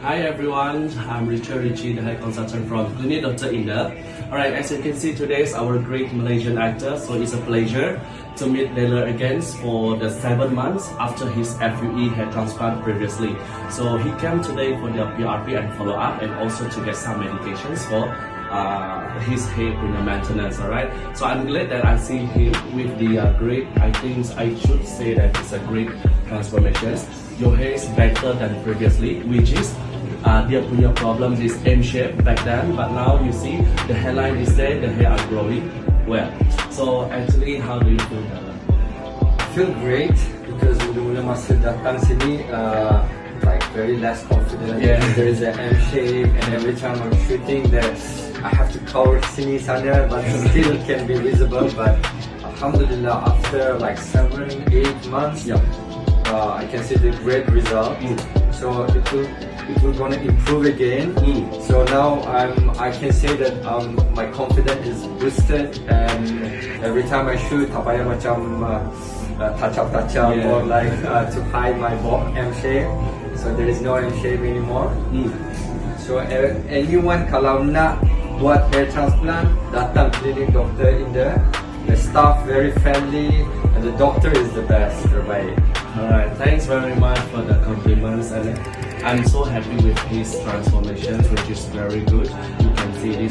Hi everyone, I'm Richie, the hair consultant from Klinik Dr. Inder. Alright, as you can see, today is our great Malaysian actor, so it's a pleasure to meet Taylor again for the 7 months after his FUE hair transplant previously. So he came today for the PRP and follow-up, and also to get some medications for his hair maintenance. Alright, so I'm glad that I see him with the great, I think I should say that it's a great transformation. Your hair is better than previously, which is dia punya problem is M shape back then, but now you see the hairline is there, the hair are growing well. So actually, how do you feel, Datuk? I feel great because mula-mula masa datang sini like very less confident. Yeah. There is an M shape, and every time I'm shooting that I have to cover sini sana, but still can be visible. But alhamdulillah, after like 7-8 months, Yeah. I can see the great result. So it will gonna improve again. So now I can say that my confidence is boosted, and every time I shoot, tak payah macam touch up Yeah. or like to hide my M shape. So there is no M shape anymore. So anyone kalau nak buat hair transplant, datang klinik Dr. Inder. The staff very friendly, and the doctor is the best, terbaik. Alright, thanks very much for the compliments, and I'm so happy with his transformations, which is very good. You can see this